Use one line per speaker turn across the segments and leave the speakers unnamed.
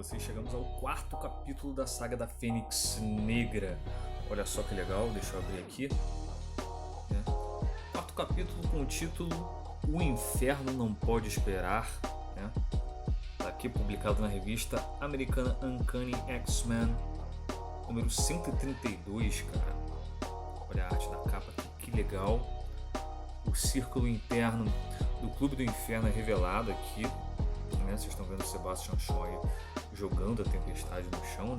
vocês, chegamos ao quarto capítulo da saga da Fênix Negra. Olha só que legal, deixa eu abrir aqui. Quarto capítulo com o título O Inferno Não Pode Esperar. Tá aqui publicado na revista americana Uncanny X-Men, número 132, cara. Olha a arte da capa aqui, que legal. O círculo interno do Clube do Inferno é revelado aqui. Vocês estão vendo o Sebastian Shaw jogando a tempestade no chão,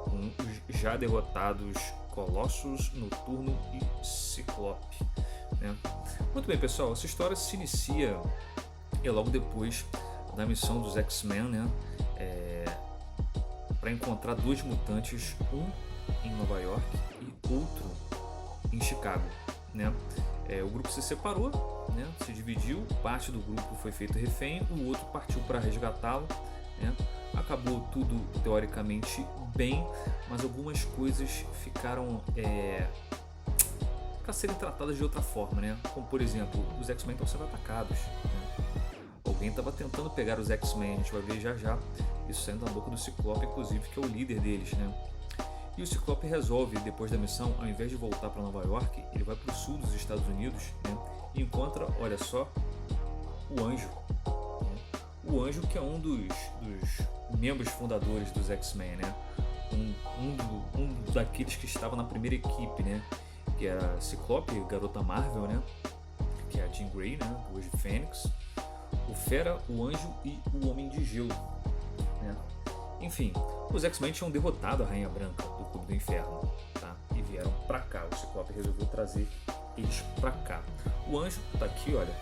com os já derrotados Colossus, Noturno e Ciclope. Muito bem, pessoal, essa história se inicia logo depois da missão dos X-Men, para encontrar dois mutantes, um em Nova York e outro em Chicago. O grupo se separou, se dividiu, parte do grupo foi feito refém, o outro partiu para resgatá-lo. Acabou tudo teoricamente bem, mas algumas coisas ficaram para serem tratadas de outra forma, como por exemplo, os X-Men estão sendo atacados. Alguém estava tentando pegar os X-Men, a gente vai ver já isso saindo da boca do Ciclope, inclusive, que é o líder deles. E o Ciclope resolve, depois da missão, ao invés de voltar para Nova York, ele vai para o sul dos Estados Unidos, e encontra, olha só, o Anjo. O Anjo, que é um dos membros fundadores dos X-Men, um daqueles que estava na primeira equipe, que era Ciclope, Garota Marvel, que é a Jean Grey, hoje Fênix, o Fera, o Anjo e o Homem de Gelo. Enfim, os X-Men tinham derrotado a Rainha Branca do Clube do Inferno, e vieram pra cá. O Ciclope resolveu trazer eles pra cá. O Anjo tá aqui, olha.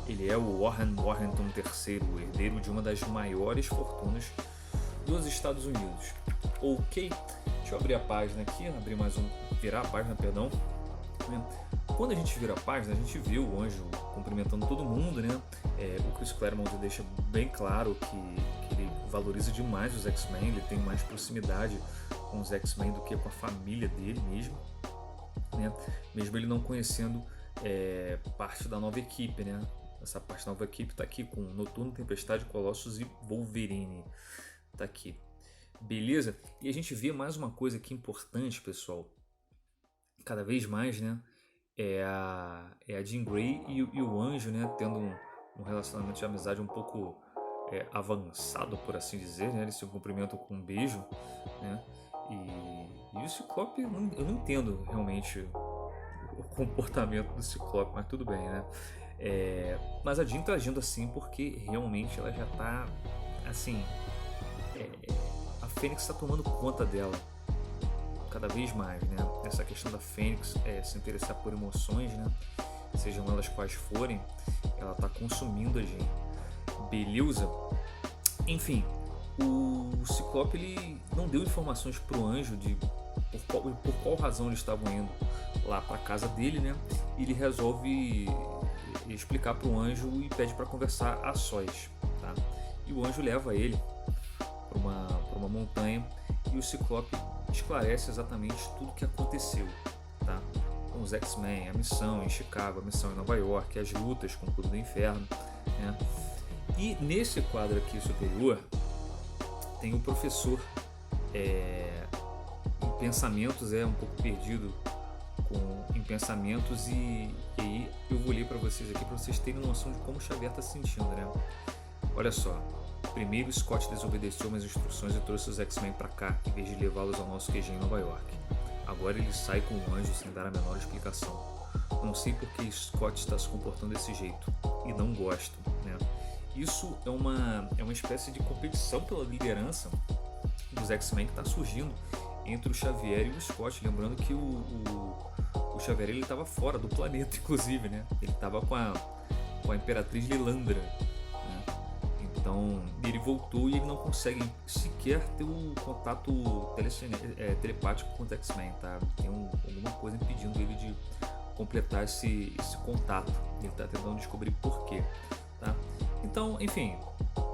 Ele é o Warren Warrington III, o herdeiro de uma das maiores fortunas dos Estados Unidos. Ok, deixa eu abrir a página aqui, virar a página, perdão. Quando a gente vira a página, a gente vê o Anjo cumprimentando todo mundo, O Chris Claremont deixa bem claro que ele valoriza demais os X-Men, ele tem mais proximidade com os X-Men do que com a família dele mesmo, mesmo ele não conhecendo parte da nova equipe, Essa parte da nova equipe está aqui com Noturno, Tempestade, Colossus e Wolverine. Tá aqui. Beleza? E a gente vê mais uma coisa aqui importante, pessoal. Cada vez mais, é a Jean Grey e o Anjo, tendo um relacionamento de amizade um pouco avançado, por assim dizer, Eles se cumprimentam com um beijo, E o Ciclope, eu não entendo realmente o comportamento do Ciclope, mas tudo bem, mas a Jean tá agindo assim porque realmente ela já tá assim, a Fênix está tomando conta dela cada vez mais, Essa questão da Fênix se interessar por emoções, sejam elas quais forem, ela tá consumindo a Jean. Beleza? Enfim, o Ciclope ele não deu informações pro Anjo de por qual razão eles estavam indo lá para casa dele, E ele resolve explicar pro Anjo e pede para conversar a sós, E o Anjo leva ele para uma montanha e o Ciclope esclarece exatamente tudo o que aconteceu, com os X-Men, a missão em Chicago, a missão em Nova York, as lutas com o Clube do Inferno, E nesse quadro aqui superior tem o professor em pensamentos, um pouco perdido em pensamentos, e aí eu vou ler para vocês aqui para vocês terem noção de como o Xavier está se sentindo, Olha só. Primeiro, Scott desobedeceu minhas instruções e trouxe os X-Men para cá, em vez de levá-los ao nosso QG em Nova York. Agora ele sai com o Anjo sem dar a menor explicação. Não sei por que Scott está se comportando desse jeito, e não gosto, Isso é uma espécie de competição pela liderança dos X-Men que está surgindo entre o Xavier e o Scott. Lembrando que o Xavier estava fora do planeta, inclusive, Ele estava com a Imperatriz Lilandra, Então ele voltou e ele não consegue sequer ter o contato telepático com os X-Men, Tem alguma coisa impedindo ele de completar esse contato. Ele está tentando descobrir por quê, Então, enfim,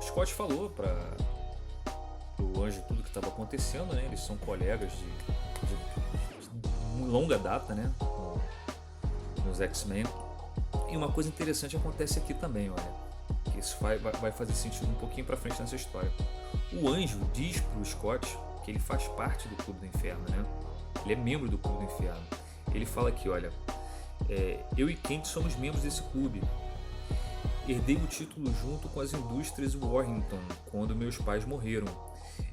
Scott falou para o Anjo tudo o que estava acontecendo, Eles são colegas de longa data, nos X-Men. E uma coisa interessante acontece aqui também, olha. que isso vai fazer sentido um pouquinho pra frente nessa história. O Anjo diz pro Scott que ele faz parte do Clube do Inferno, né? Ele é membro do Clube do Inferno. Ele fala aqui, olha, eu e Kent somos membros desse clube. Herdei o título junto com as indústrias Warrington quando meus pais morreram.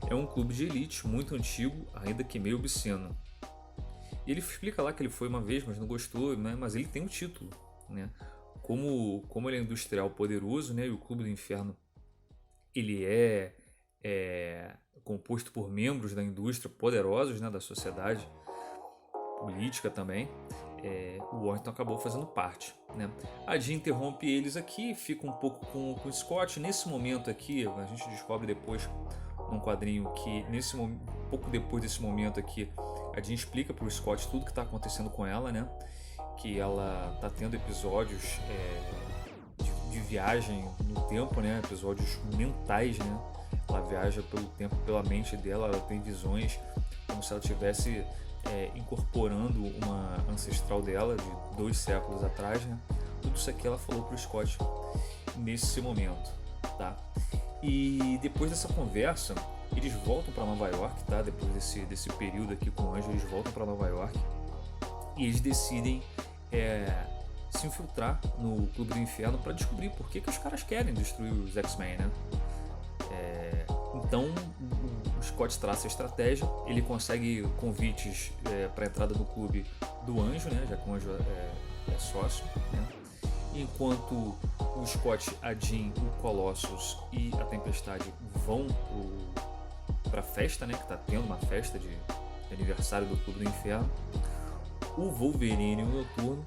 É um clube de elite muito antigo, ainda que meio obsceno. E ele explica lá que ele foi uma vez, mas não gostou, né? Mas ele tem o título, né? Como ele é industrial poderoso, né? E o Clube do Inferno ele é composto por membros da indústria poderosos, né? Da sociedade política também. O Warrington acabou fazendo parte, né? A Jean interrompe eles aqui, fica um pouco com o Scott. Nesse momento aqui, a gente descobre depois num quadrinho que pouco depois desse momento aqui, a Jean explica para o Scott tudo que está acontecendo com ela, né? Que ela está tendo episódios de viagem no tempo, né? Episódios mentais, né? Ela viaja pelo tempo, pela mente dela, ela tem visões como se ela estivesse incorporando uma ancestral dela de 2 séculos atrás, né? Tudo isso aqui ela falou pro Scott nesse momento, tá? E depois dessa conversa, eles voltam para Nova York, tá? Depois desse período aqui com o Anjo, eles voltam para Nova York e eles decidem se infiltrar no Clube do Inferno para descobrir por que os caras querem destruir os X-Men, né? Então o Scott traça a estratégia, ele consegue convites para entrada no clube do Anjo, né? Já que o Anjo é sócio, né? Enquanto o Scott, a Jean, o Colossus e a Tempestade vão para a festa, né? Que está tendo uma festa de aniversário do Clube do Inferno, o Wolverine e o Noturno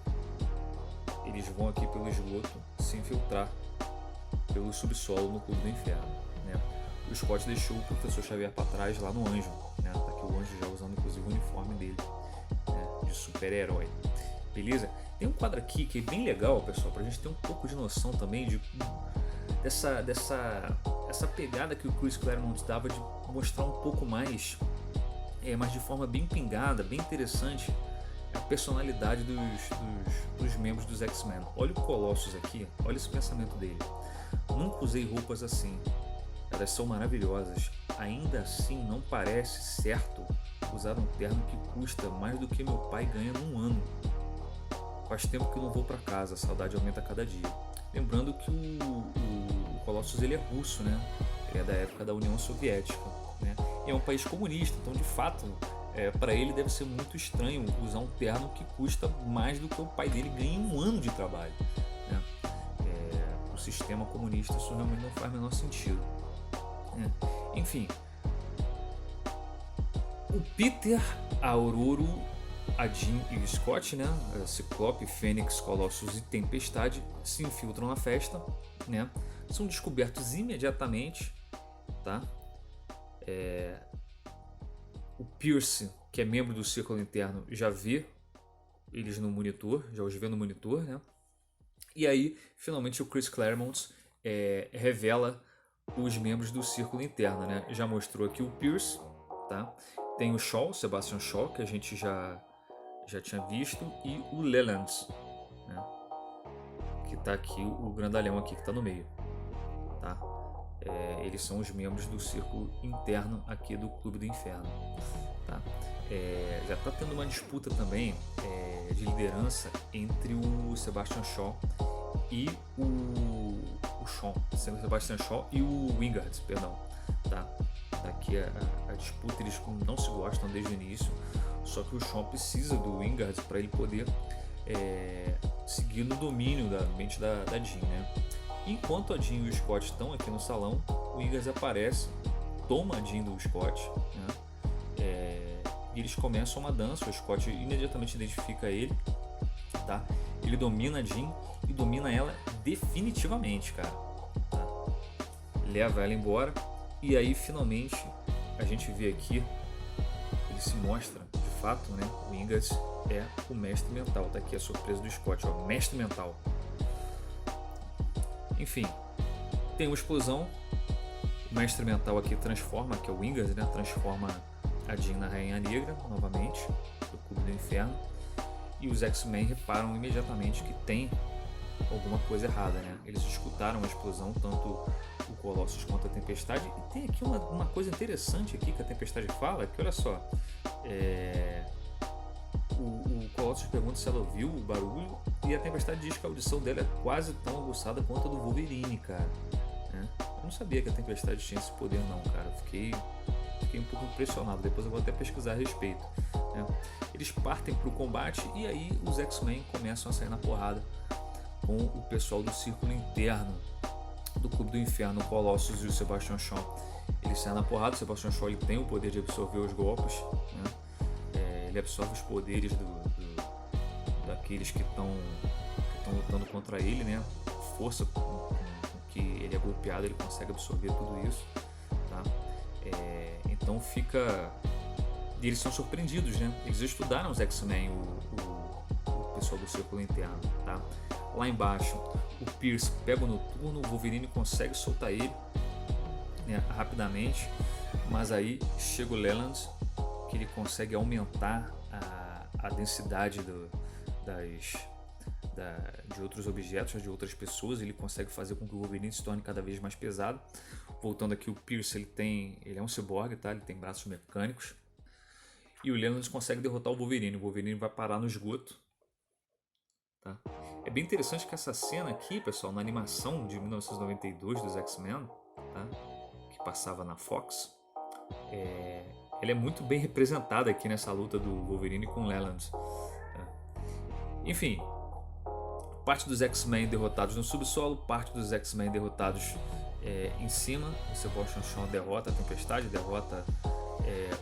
eles vão aqui pelo esgoto se infiltrar pelo subsolo no Clube do Inferno, né? O Scott deixou o Professor Xavier para trás lá no Anjo, né? Tá aqui o Anjo já usando inclusive o uniforme dele, né? De super-herói. Beleza? Tem um quadro aqui que é bem legal, pessoal, pra gente ter um pouco de noção também dessa pegada que o Chris Claremont dava de mostrar um pouco mais, mas de forma bem pingada, bem interessante, a personalidade dos membros dos X-Men. Olha o Colossus aqui, olha esse pensamento dele. Nunca usei roupas assim, elas são maravilhosas, ainda assim não parece certo usar um terno que custa mais do que meu pai ganha num ano. Faz tempo que eu não vou para casa, a saudade aumenta a cada dia. Lembrando que o Colossus ele é russo, né? Ele é da época da União Soviética, né? E é um país comunista, então de fato, para ele deve ser muito estranho usar um terno que custa mais do que o pai dele ganha em um ano de trabalho, né? O sistema comunista isso realmente não faz o menor sentido, né? Enfim, o Peter, a Aurora, a Jean e o Scott, né? Ciclope, Fênix, Colossus e Tempestade se infiltram na festa, né? São descobertos imediatamente, tá? O Pierce, que é membro do Círculo Interno, já vê eles no monitor, já os vê no monitor, né? E aí, finalmente, o Chris Claremont revela os membros do Círculo Interno, né? Já mostrou aqui o Pierce, tá? Tem o Shaw, Sebastian Shaw, que a gente já tinha visto, e o Leland, né? Que tá aqui, o grandalhão aqui que tá no meio, tá? Eles são os membros do Círculo Interno aqui do Clube do Inferno, tá? Já tá tendo uma disputa também de liderança entre o Sebastian Shaw e o Sebastian Shaw e o Wingard, perdão, tá? Aqui a disputa, eles não se gostam desde o início, só que o Shaw precisa do Wingard para ele poder seguir no domínio da mente da Jean, né? Enquanto a Jean e o Scott estão aqui no salão, o Wingard aparece, toma a Jean do Scott, né? E eles começam uma dança. O Scott imediatamente identifica ele, tá? Ele domina a Jean e domina ela definitivamente, cara, tá? Leva ela embora e aí finalmente a gente vê aqui, ele se mostra de fato, né? O Wingard é o mestre mental, tá aqui a surpresa do Scott, ó, mestre mental. Enfim, tem uma explosão, o mestre mental aqui transforma, que é o Wingard, né? Transforma a Jean na Rainha Negra novamente, do Clube do Inferno, e os X-Men reparam imediatamente que tem alguma coisa errada, né? Eles escutaram a explosão, tanto o Colossus quanto a Tempestade. E tem aqui uma coisa interessante aqui que a Tempestade fala, que olha só, o Colossus pergunta se ela ouviu o barulho e a Tempestade diz que a audição dela é quase tão aguçada quanto a do Wolverine, cara. Né? Eu não sabia que a Tempestade tinha esse poder não, cara. Eu fiquei um pouco impressionado, depois eu vou até pesquisar a respeito. Né? Eles partem para o combate e aí os X-Men começam a sair na porrada com o pessoal do Círculo Interno do Clube do Inferno, o Colossus e o Sebastian Shaw. Eles saem na porrada, o Sebastian Shaw ele tem o poder de absorver os golpes, né? Ele absorve os poderes daqueles que estão lutando contra ele, né? Força com que ele é golpeado, ele consegue absorver tudo isso, tá? Então fica... E eles são surpreendidos, né? Eles estudaram os X-Men, o pessoal do Círculo Interno, tá? Lá embaixo, o Pierce pega o Noturno, o Wolverine consegue soltar ele, né, rapidamente, mas aí chega o Leland, que ele consegue aumentar a densidade de outros objetos, de outras pessoas. Ele consegue fazer com que o Wolverine se torne cada vez mais pesado. Voltando aqui, o Pierce ele é um ciborgue, tá? Ele tem braços mecânicos. E o Leland consegue derrotar o Wolverine. O Wolverine vai parar no esgoto. Tá? É bem interessante que essa cena aqui, pessoal, na animação de 1992 dos X-Men, tá? Que passava na Fox, ela é muito bem representada aqui nessa luta do Wolverine com o Leland. Tá? Enfim, parte dos X-Men derrotados no subsolo, parte dos X-Men derrotados em cima. O Sebastian Shaw derrota a Tempestade, derrota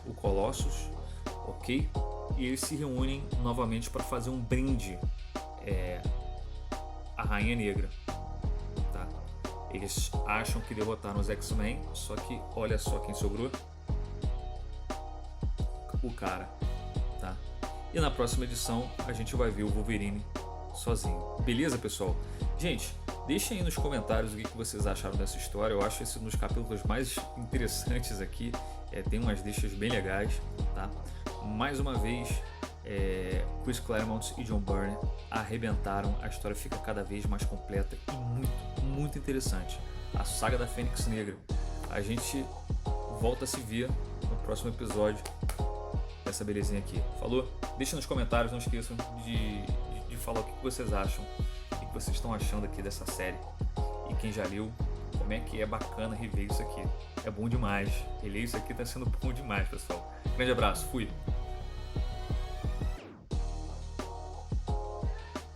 o Colossus, ok? E eles se reúnem novamente para fazer um brinde a Rainha Negra, tá? Eles acham que derrotaram os X-Men, só que olha só quem sobrou, o cara, tá? E na próxima edição a gente vai ver o Wolverine sozinho, beleza, pessoal? Gente, deixem aí nos comentários o que vocês acharam dessa história. Eu acho esse um dos capítulos mais interessantes aqui, tem umas deixas bem legais, tá? Mais uma vez, Chris Claremont e John Byrne arrebentaram, a história fica cada vez mais completa e muito, muito interessante. A saga da Fênix Negra. A gente volta a se ver no próximo episódio dessa belezinha aqui. Falou? Deixa nos comentários, não esqueçam de falar o que vocês acham, o que vocês estão achando aqui dessa série. E quem já leu, como é que é bacana rever isso aqui. É bom demais. Reler isso aqui tá sendo bom demais, pessoal. Grande abraço, fui!